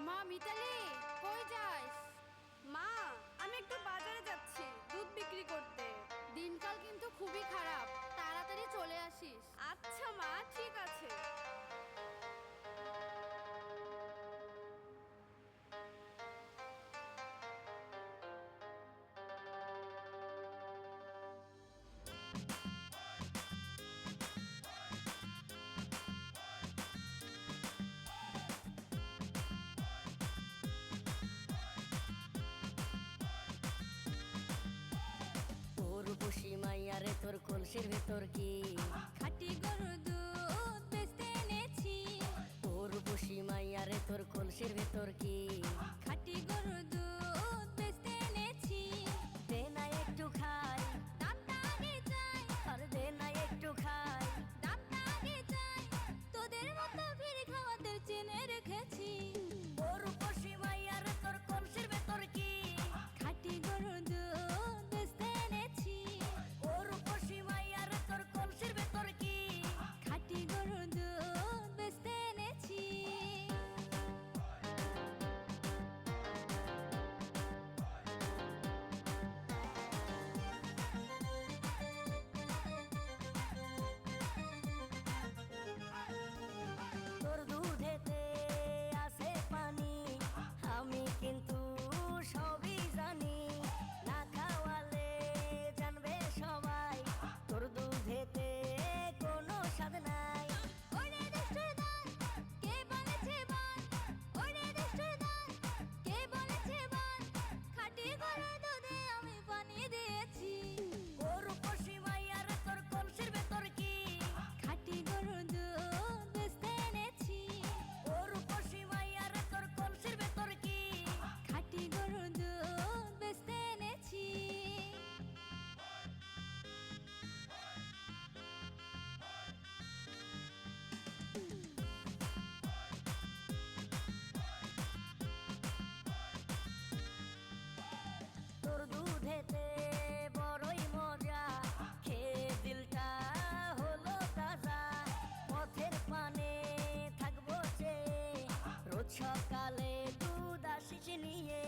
মা মিতালি, কই যাস? মা, আমি একটু বাজারে যাচ্ছি দুধ বিক্রি করতে। দিনকাল কিন্তু খুবই খারাপ, তাড়াতাড়ি চলে আসিস। আচ্ছা মা, ঠিক আছে। উর্বশী মাইয়ারে তোর কলসির ভেতর কি খাঁটি গরুর দুধ বেচতে এনেছি। উর্বশী মাইয়ারে তোর কলসির ভেতর কি খাঁটি গরুর দুধ বেচতে এনেছি। দে না একটু খাই, দামটা আগে চাই, আর দে না একটু খাই। দামটা আগে চাই, তোদের মতো ভিড় খাওয়াদের চেনে রেখেছি। উর্বশী মাইয়ারে তোর কলসির ভেতর কি খাঁটি গরুর দুধ বেচতে এনেছি। উর্বশী মাইয়ারে তোর কলসির ভেতর কি খাঁটি গরুর দুধ বেচতে এনেছি। তোর দুধেতে আছে পানি, আমি কিন্তু সবই জানি। না খাওয়ালে জানবে সবাই তোর দুধেতে কোনো স্বাদ নাই। ওরে দুষ্টুর দল, কে বলেছে বল? ওরে দুষ্টুর দল, কে বলেছে বল? খাঁটি গরুর দুধে আমি পানি দিয়েছি। উর্বশী মাইয়ারে তোর কলসির ভেতর কি খাঁটি গরুর দুধ বেচতে এনেছি। উর্বশী মাইয়ারে তোর কলসির ভেতর কি খাঁটি গরুর দুধ বেচতে এনেছি। তোর দুধেতে বড়ই মজা, খেয়ে দিলটা হলো তাজা। পথের পানে থাকবো চেয়ে, রোজ সকালে দুধ আসিস নিয়ে।